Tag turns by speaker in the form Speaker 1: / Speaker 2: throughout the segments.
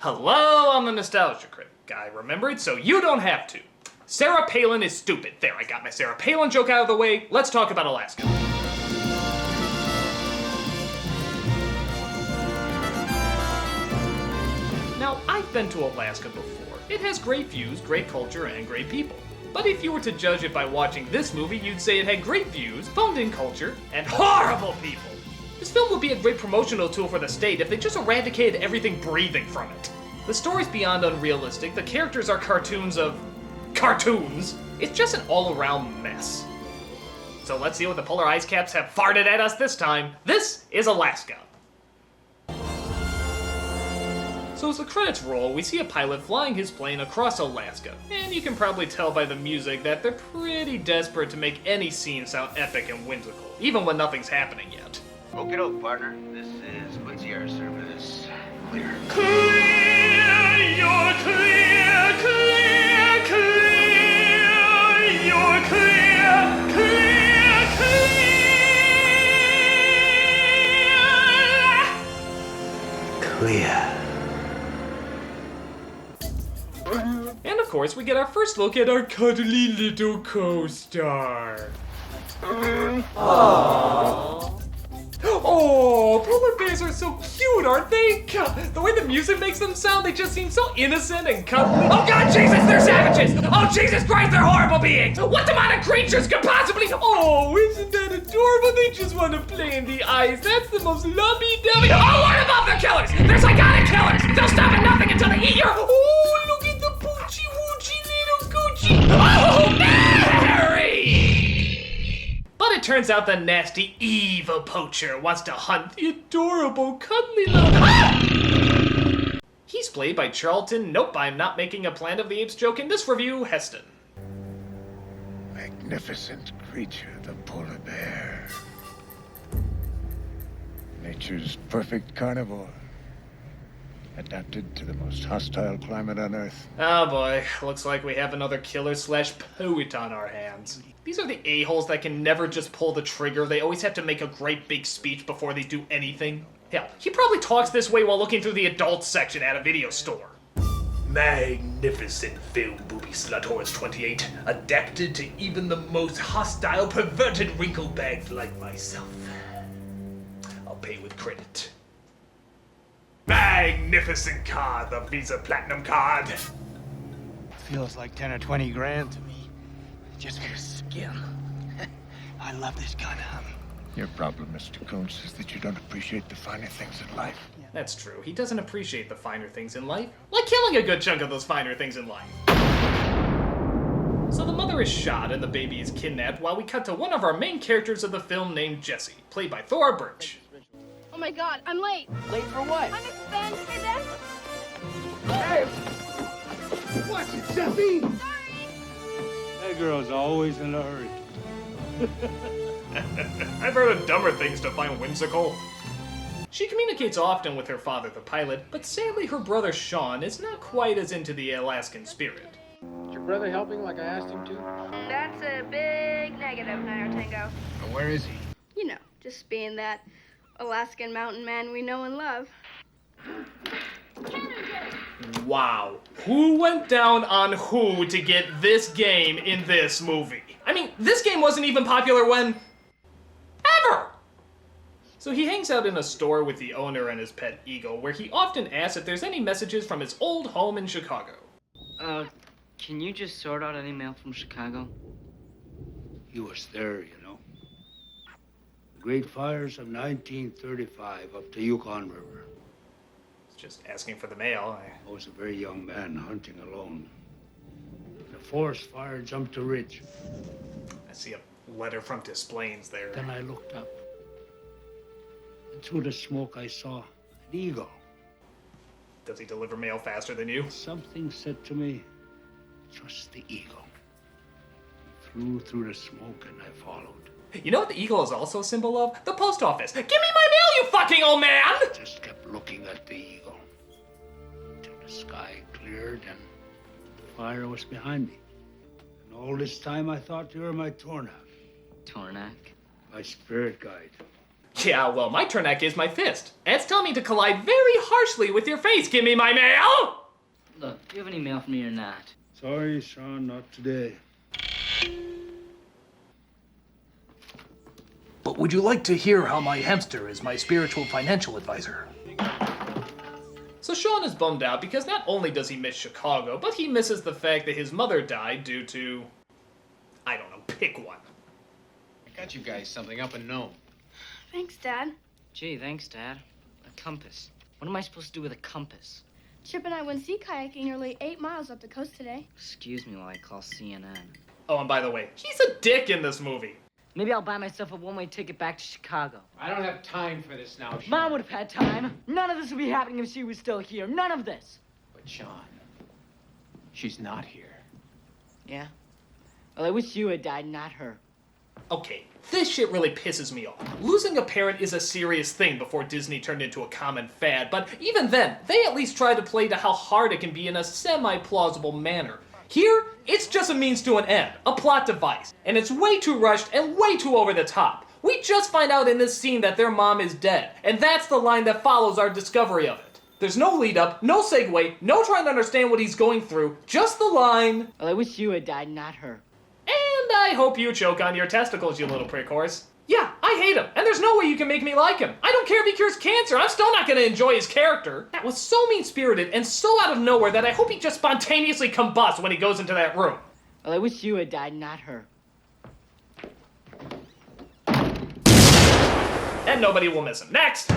Speaker 1: Hello, I'm the Nostalgia Critic. I remembered, so you don't have to. Sarah Palin is stupid. There, I got my Sarah Palin joke out of the way. Let's talk about Alaska. Now, I've been to Alaska before. It has great views, great culture, and great people. But if you were to judge it by watching this movie, you'd say it had great views, phoned-in culture, and horrible people. This film would be a great promotional tool for the state if they just eradicated everything breathing from it. The story's beyond unrealistic, the characters are cartoons of cartoons. It's just an all-around mess. So let's see what the polar ice caps have farted at us this time. This is Alaska. So as the credits roll, we see a pilot flying his plane across Alaska, and you can probably tell by the music that they're pretty desperate to make any scene sound epic and whimsical, even when nothing's happening yet.
Speaker 2: Okie doke, partner. This is Quincy Air Service. Clear.
Speaker 1: Clear, you're clear, clear, clear, you're clear, clear, clear.
Speaker 2: Clear.
Speaker 1: And of course, we get our first look at our cuddly little co-star. Aww. Oh, polar bears are so cute, aren't they? God, the way the music makes them sound, they just seem so innocent and cuddly. Oh God, Jesus, they're savages! Oh Jesus Christ, they're horrible beings! What demonic creatures could possibly... Oh, isn't that adorable? They just want to play in the ice. That's the most lovey-dovey... Oh, what about the killers? They're psychotic killers! They'll stop at nothing until they eat your... Oh, look at the poochie-woochie little goochie! Oh, Mary! But it turns out the nasty, evil poacher wants to hunt the adorable, cuddly little... Ah! He's played by Charlton, nope, I'm not making a Planet of the Apes joke in this review, Heston.
Speaker 3: Magnificent creature, the polar bear. Nature's perfect carnivore. Adapted to the most hostile climate on Earth.
Speaker 1: Oh boy, looks like we have another killer/poet on our hands. These are the a-holes that can never just pull the trigger. They always have to make a great big speech before they do anything. Hell, he probably talks this way while looking through the adults section at a video store. Magnificent film, booby slut horse 28, adapted to even the most hostile, perverted wrinkle bags like myself. I'll pay with credit. Magnificent card, the Visa Platinum card.
Speaker 4: Feels like 10 or 20 grand to me. Just for skin. I love this kind of hum.
Speaker 3: Your problem, Mr. Coons, is that you don't appreciate the finer things in life.
Speaker 1: That's true. He doesn't appreciate the finer things in life. Like killing a good chunk of those finer things in life. So the mother is shot and the baby is kidnapped while we cut to one of our main characters of the film named Jesse, played by Thora Birch.
Speaker 5: Oh my God, I'm late.
Speaker 4: Late for what?
Speaker 5: I'm expensive.
Speaker 4: Hey! Watch it, Jeffy!
Speaker 5: Sorry.
Speaker 4: That girl's always in a hurry.
Speaker 1: I've heard of dumber things to find whimsical. She communicates often with her father, the pilot, but sadly her brother Sean is not quite as into the Alaskan spirit.
Speaker 6: Is your brother helping like I asked him to?
Speaker 5: That's a big negative, Niner Tango.
Speaker 3: Now, where is he?
Speaker 5: You know, just being that Alaskan mountain man we know and love.
Speaker 1: Wow. Who went down on who to get this game in this movie? I mean, this game wasn't even popular when... ever! So he hangs out in a store with the owner and his pet eagle, where he often asks if there's any messages from his old home in Chicago.
Speaker 7: Can you just sort out any mail from Chicago?
Speaker 8: He was there, you know. The great fires of 1935 up the Yukon River.
Speaker 1: Just asking for the mail.
Speaker 8: I was a very young man hunting alone. The forest fire jumped a ridge.
Speaker 1: I see a letter from Des Plaines there.
Speaker 8: Then I looked up. And through the smoke I saw an eagle.
Speaker 1: Does he deliver mail faster than you?
Speaker 8: Something said to me, trust the eagle. He flew through the smoke and I followed.
Speaker 1: You know what the eagle is also a symbol of? The post office. Give me my mail, you fucking old man!
Speaker 8: I just kept looking at the eagle. Until the sky cleared and the fire was behind me. And all this time I thought you were my Tornak.
Speaker 7: Tornak?
Speaker 8: My spirit guide.
Speaker 1: Yeah, well, my turnak is my fist. And it's telling me to collide very harshly with your face. Give me my mail!
Speaker 7: Look, do you have any mail for me or not?
Speaker 8: Sorry, Sean, not today.
Speaker 9: But would you like to hear how my hamster is my spiritual financial advisor?
Speaker 1: So Sean is bummed out because not only does he miss Chicago, but he misses the fact that his mother died due to... I don't know, pick one.
Speaker 6: I got you guys something up and Nome.
Speaker 5: Thanks, Dad.
Speaker 7: Gee, thanks, Dad. A compass. What am I supposed to do with a compass?
Speaker 5: Chip and I went sea kayaking nearly 8 miles up the coast today.
Speaker 7: Excuse me while I call CNN.
Speaker 1: Oh, and by the way, he's a dick in this movie.
Speaker 7: Maybe I'll buy myself a one-way ticket back to Chicago.
Speaker 6: I don't have time for this now, Sean.
Speaker 7: Mom would have had time. None of this would be happening if she was still here. None of this.
Speaker 6: But Sean, she's not here.
Speaker 7: Yeah? Well, I wish you had died, not her.
Speaker 1: Okay, this shit really pisses me off. Losing a parent is a serious thing before Disney turned into a common fad, but even then, they at least try to play to how hard it can be in a semi-plausible manner. Here, it's just a means to an end, a plot device, and it's way too rushed and way too over the top. We just find out in this scene that their mom is dead, and that's the line that follows our discovery of it. There's no lead up, no segue, no trying to understand what he's going through, just the line,
Speaker 7: Well, I wish you had died, not her.
Speaker 1: and I hope you choke on your testicles, you little prick horse. Yeah, I hate him, and there's no way you can make me like him. I don't care if he cures cancer, I'm still not gonna enjoy his character. That was so mean-spirited and so out of nowhere that I hope he just spontaneously combusts when he goes into that room.
Speaker 7: Well, I wish you had died, not her.
Speaker 1: And nobody will miss him. Next!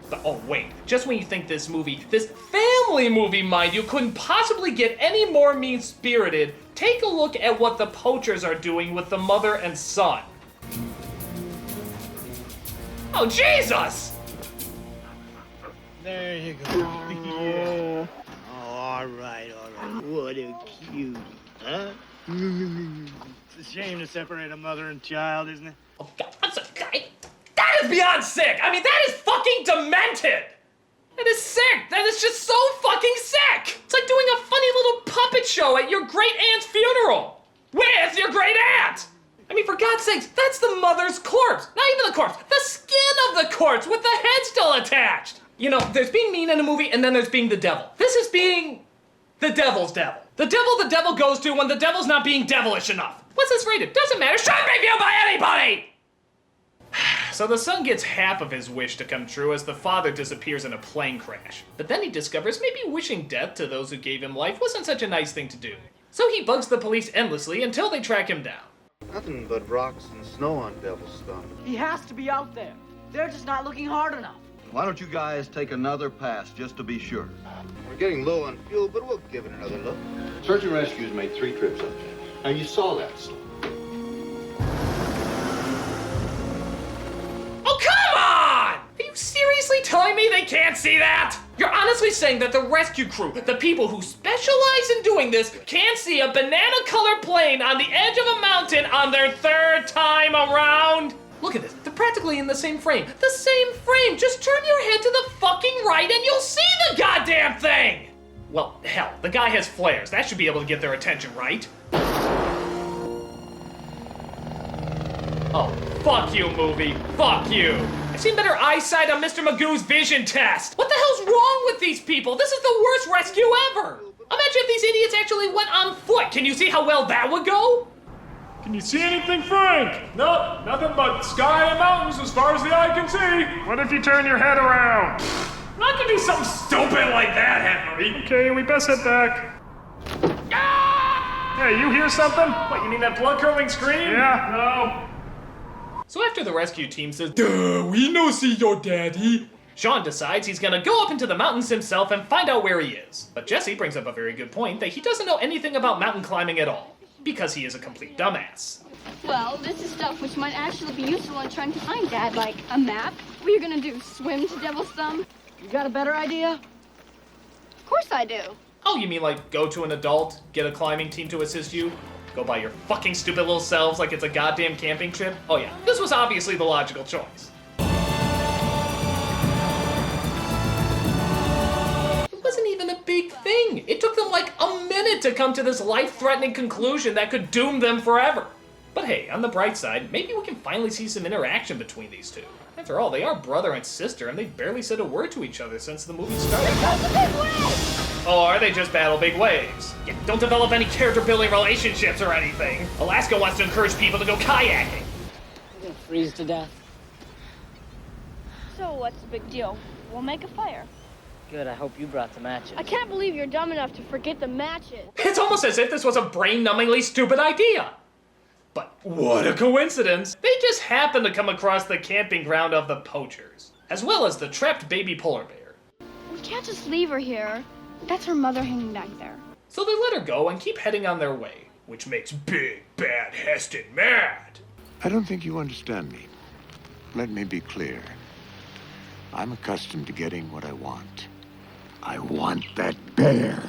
Speaker 1: But, oh wait, just when you think this family movie, mind you, couldn't possibly get any more mean-spirited, take a look at what the poachers are doing with the mother and son. Oh, Jesus!
Speaker 4: There you go. Yeah. Oh, all right. What a cutie, huh? It's a shame to separate a mother and child, isn't it?
Speaker 1: Oh, God, that is beyond sick! I mean, that is fucking demented! That is sick! That is just so fucking sick! It's like doing a funny little puppet show at your great-aunt's funeral! With your great-aunt! I mean, for God's sakes, that's the mother's corpse! Not even the corpse, the skin of the corpse with the head still attached! You know, there's being mean in a movie, and then there's being the devil. This is being the devil's devil. The devil goes to when the devil's not being devilish enough. What's this rated? Doesn't matter. Should be viewed by anybody! So the son gets half of his wish to come true as the father disappears in a plane crash. But then he discovers maybe wishing death to those who gave him life wasn't such a nice thing to do. So he bugs the police endlessly until they track him down.
Speaker 2: Nothing but rocks and snow on Devil's Stomach.
Speaker 7: He has to be out there. They're just not looking hard enough.
Speaker 10: Why don't you guys take another pass just to be sure?
Speaker 2: We're getting low on fuel, but we'll give it another look.
Speaker 3: Search and Rescue's made 3 trips up there. Now, you saw that stuff.
Speaker 1: Oh, come on! Are you seriously telling me they can't see that? You're honestly saying that the rescue crew, the people who specialize in doing this, can't see a banana-colored plane on the edge of a mountain on their 3rd time around? Look at this. They're practically in the same frame. The same frame! Just turn your head to the fucking right and you'll see the goddamn thing! Well, hell, the guy has flares. That should be able to get their attention, right? Oh, fuck you, movie. Fuck you. I've seen better eyesight on Mr. Magoo's vision test. What the hell's wrong with these people? This is the worst rescue ever. Imagine if these idiots actually went on foot. Can you see how well that would go?
Speaker 11: Can you see anything, Frank? Nope, nothing but sky and mountains as far as the eye can see. What if you turn your head around?
Speaker 1: I'm not gonna do something stupid like that, Henry.
Speaker 11: Okay, we best head back. Hey, you hear something?
Speaker 1: What, you mean that blood-curdling scream?
Speaker 11: Yeah.
Speaker 1: No. So after the rescue team says, "Duh, we no see your daddy," Sean decides he's gonna go up into the mountains himself and find out where he is. But Jesse brings up a very good point that he doesn't know anything about mountain climbing at all. Because he is a complete dumbass.
Speaker 5: Well, this is stuff which might actually be useful in trying to find Dad, like a map. What are you gonna do, swim to Devil's Thumb?
Speaker 7: You got a better idea?
Speaker 5: Of course I do.
Speaker 1: Oh, you mean like go to an adult, get a climbing team to assist you? Go by your fucking stupid little selves like it's a goddamn camping trip? Oh yeah, this was obviously the logical choice. It wasn't even a big thing. It took them like a minute to come to this life-threatening conclusion that could doom them forever. But hey, on the bright side, maybe we can finally see some interaction between these two. After all, they are brother and sister, and they've barely said a word to each other since the movie started. Or are they just battle big waves? Yeah, don't develop any character-building relationships or anything. Alaska wants to encourage people to go kayaking.
Speaker 7: You're gonna freeze to death.
Speaker 5: So what's the big deal? We'll make a fire.
Speaker 7: Good, I hope you brought the matches.
Speaker 5: I can't believe you're dumb enough to forget the matches.
Speaker 1: It's almost as if this was a brain-numbingly stupid idea. But what a coincidence! They just happened to come across the camping ground of the poachers, as well as the trapped baby polar bear.
Speaker 5: We can't just leave her here. That's her mother hanging back there.
Speaker 1: So they let her go and keep heading on their way, which makes Big Bad Heston mad.
Speaker 3: I don't think you understand me. Let me be clear. I'm accustomed to getting what I want. I want that bear.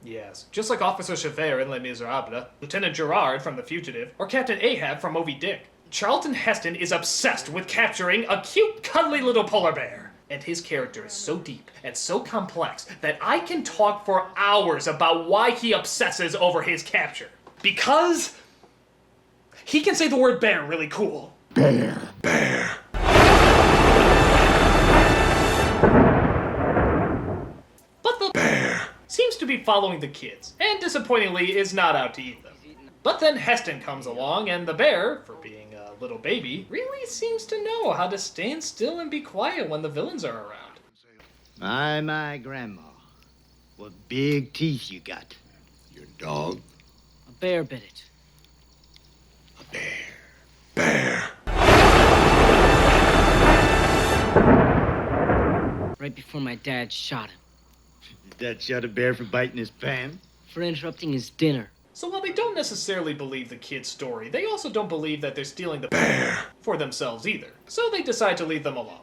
Speaker 1: Yes, just like Officer Javert in Les Miserables, Lieutenant Gerard from The Fugitive, or Captain Ahab from Moby Dick. Charlton Heston is obsessed with capturing a cute, cuddly little polar bear. And his character is so deep and so complex that I can talk for hours about why he obsesses over his capture. Because he can say the word bear really cool.
Speaker 3: Bear. Bear.
Speaker 1: But the bear seems to be following the kids, and disappointingly is not out to eat them. But then Heston comes along, and the bear, for being a little baby, really seems to know how to stand still and be quiet when the villains are around.
Speaker 4: My, Grandma. What big teeth you got.
Speaker 3: Your dog?
Speaker 7: A bear bit it.
Speaker 3: A bear. Bear.
Speaker 7: Right before my dad shot him.
Speaker 4: Your dad shot a bear for biting his pan?
Speaker 7: For interrupting his dinner.
Speaker 1: So while they don't necessarily believe the kid's story, they also don't believe that they're stealing the bear for themselves either. So they decide to leave them alone.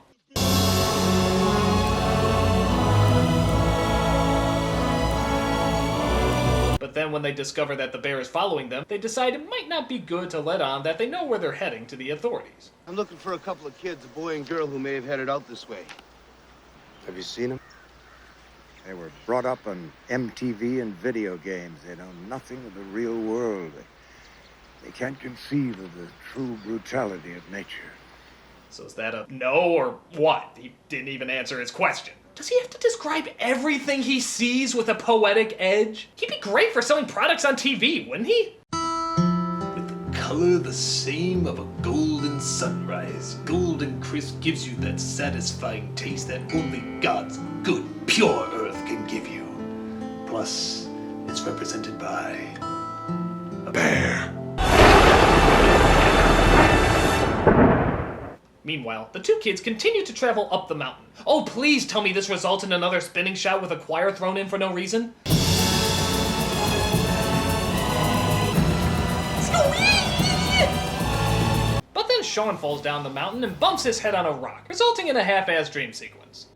Speaker 1: But then when they discover that the bear is following them, they decide it might not be good to let on that they know where they're heading to the authorities.
Speaker 10: I'm looking for a couple of kids, a boy and girl who may have headed out this way.
Speaker 3: Have you seen them? They were brought up on MTV and video games. They know nothing of the real world. They can't conceive of the true brutality of nature.
Speaker 1: So is that a no or what? He didn't even answer his question. Does he have to describe everything he sees with a poetic edge? He'd be great for selling products on TV, wouldn't he? With the color the same of a golden sunrise, Golden Crisp gives you that satisfying taste that only God's good, pure earth can give you. Plus, it's represented by a bear. Meanwhile, the two kids continue to travel up the mountain. Oh, please tell me this results in another spinning shot with a choir thrown in for no reason. But then Sean falls down the mountain and bumps his head on a rock, resulting in a half-assed dream sequence.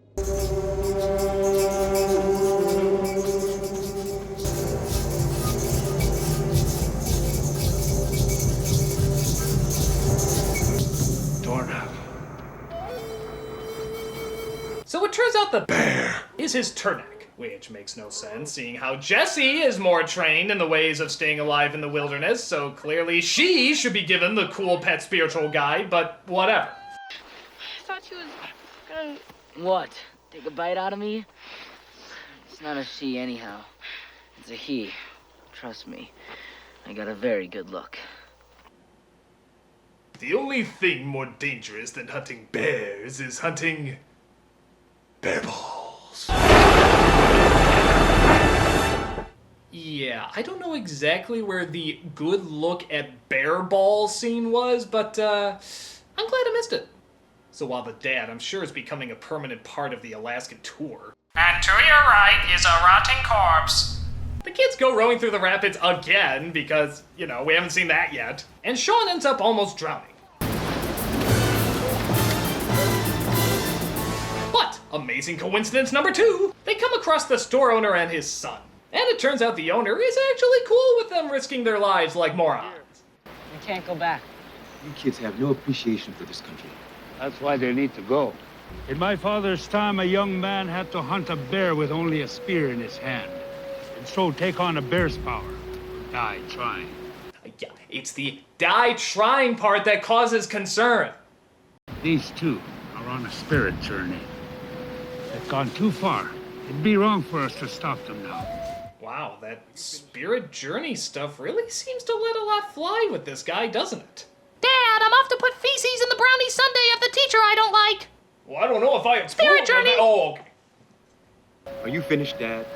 Speaker 1: So it turns out the bear is his turnak, which makes no sense, seeing how Jessie is more trained in the ways of staying alive in the wilderness, so clearly she should be given the cool pet spiritual guide, but whatever.
Speaker 5: I thought she was gonna...
Speaker 7: What? Take a bite out of me? It's not a she anyhow. It's a he. Trust me. I got a very good look.
Speaker 1: The only thing more dangerous than hunting bears is hunting... bear balls. Yeah, I don't know exactly where the good look at bear balls scene was, but I'm glad I missed it. So while the dad, I'm sure, is becoming a permanent part of the Alaskan tour. And to your right is a rotting corpse. The kids go rowing through the rapids again because, you know, we haven't seen that yet. And Sean ends up almost drowning. But, amazing coincidence number 2, they come across the store owner and his son. And it turns out the owner is actually cool with them risking their lives like morons.
Speaker 7: I can't go back.
Speaker 6: You kids have no appreciation for this country.
Speaker 8: That's why they need to go. In my father's time, a young man had to hunt a bear with only a spear in his hand, and so take on a bear's power, or die trying.
Speaker 1: I Yeah, it's the die trying part that causes concern.
Speaker 8: These two are on a spirit journey. They've gone too far. It'd be wrong for us to stop them now.
Speaker 1: Wow, that spirit journey stuff really seems to let a lot fly with this guy, doesn't it?
Speaker 12: Dad, I'm off to put feces in the brownie sundae of the teacher I don't like.
Speaker 1: Well, I don't know if I had
Speaker 12: Spirit journey.
Speaker 1: Oh, okay.
Speaker 13: Are you finished, Dad?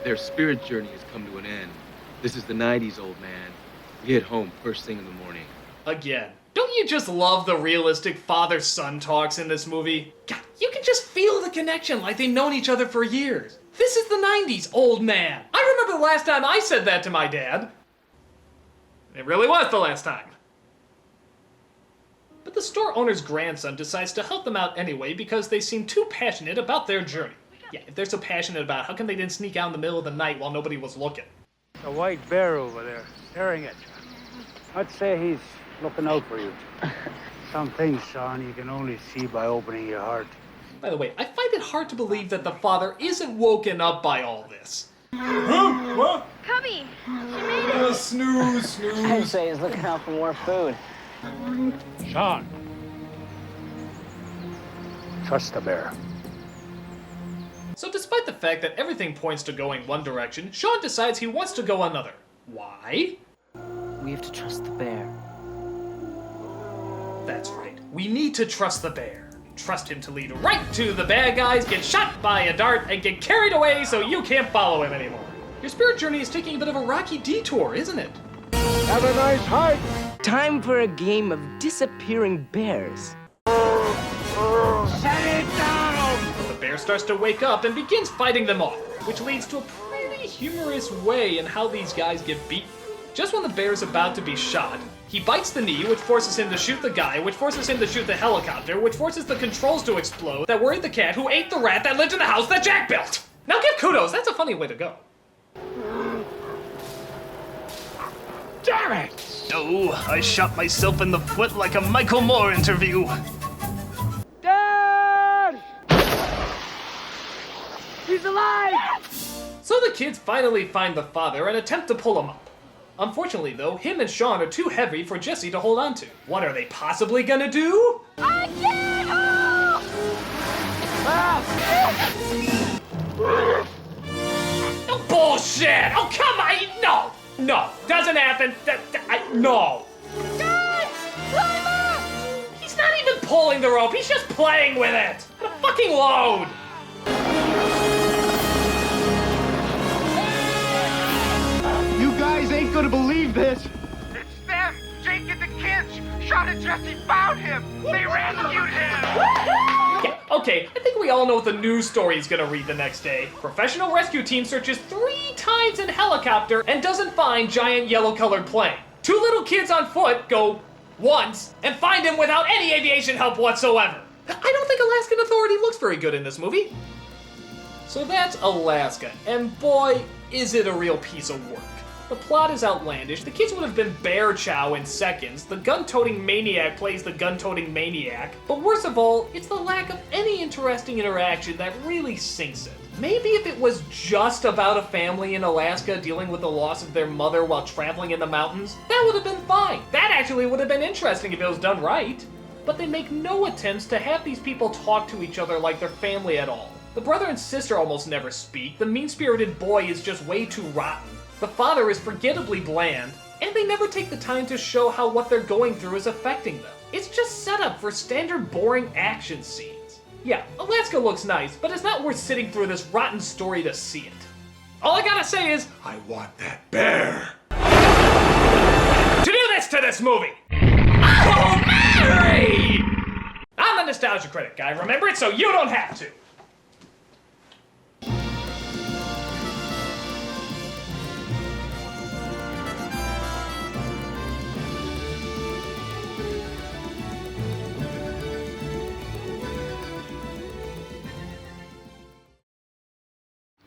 Speaker 13: Their spirit journey has come to an end. This is the 90s, old man. We hit home first thing in the morning.
Speaker 1: Again, don't you just love the realistic father-son talks in this movie? God, you can just feel the connection like they've known each other for years. This is the 90s, old man. I remember the last time I said that to my dad. It really was the last time. But the store owner's grandson decides to help them out anyway because they seem too passionate about their journey. Yeah, if they're so passionate about it, how come they didn't sneak out in the middle of the night while nobody was looking?
Speaker 8: A white bear over there, staring at you. I'd say he's looking out for you. Some things, Sean, you can only see by opening your heart.
Speaker 1: By the way, I find it hard to believe that the father isn't woken up by all this.
Speaker 11: Huh? What?
Speaker 5: Cubby, she made it.
Speaker 11: Snooze.
Speaker 7: I'd say he's looking out for more food.
Speaker 8: Sean. Trust the bear.
Speaker 1: So despite the fact that everything points to going one direction, Sean decides he wants to go another. Why?
Speaker 7: We have to trust the bear.
Speaker 1: That's right. We need to trust the bear. Trust him to lead right to the bad guys, get shot by a dart, and get carried away so you can't follow him anymore. Your spirit journey is taking a bit of a rocky detour, isn't it?
Speaker 3: Have a nice hike.
Speaker 14: Time for a game of disappearing bears.
Speaker 4: Set it down!
Speaker 1: The bear starts to wake up and begins fighting them off, which leads to a pretty humorous way in how these guys get beaten. Just when the bear's about to be shot, he bites the knee, which forces him to shoot the guy, which forces him to shoot the helicopter, which forces the controls to explode, that worried the cat who ate the rat that lived in the house that Jack built. Now give kudos, that's a funny way to go.
Speaker 4: Damn it!
Speaker 1: No, I shot myself in the foot like a Michael Moore interview.
Speaker 4: Dad! He's alive!
Speaker 1: So the kids finally find the father and attempt to pull him up. Unfortunately, though, him and Sean are too heavy for Jesse to hold on to. What are they possibly gonna do?
Speaker 5: I can't!
Speaker 1: No bullshit! Oh, come on! No, doesn't happen. No.
Speaker 5: Dad! Climb up!
Speaker 1: He's not even pulling the rope, he's just playing with it! What a fucking load!
Speaker 10: You guys ain't gonna believe this.
Speaker 2: It's them! Jake and the kids! Sean and Jesse found him! They rescued him!
Speaker 1: Yeah, okay, I think we all know what the news story is gonna read the next day. Professional rescue team searches 3 times in helicopter and doesn't find giant yellow-colored plane. 2 little kids on foot go once and find him without any aviation help whatsoever. I don't think Alaskan Authority looks very good in this movie. So that's Alaska, and boy, is it a real piece of work. The plot is outlandish, the kids would have been bear chow in seconds, the gun-toting maniac plays the gun-toting maniac, but worst of all, it's the lack of any interesting interaction that really sinks it. Maybe if it was just about a family in Alaska dealing with the loss of their mother while traveling in the mountains, that would have been fine. That actually would have been interesting if it was done right. But they make no attempts to have these people talk to each other like they're family at all. The brother and sister almost never speak, the mean-spirited boy is just way too rotten. The father is forgettably bland, and they never take the time to show how what they're going through is affecting them. It's just set up for standard boring action scenes. Yeah, Alaska looks nice, but it's not worth sitting through this rotten story to see it. All I gotta say is, I want that bear to do this to this movie! Oh, Mary! I'm the Nostalgia Critic. I remember it so you don't have to.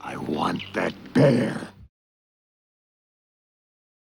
Speaker 3: I want that bear.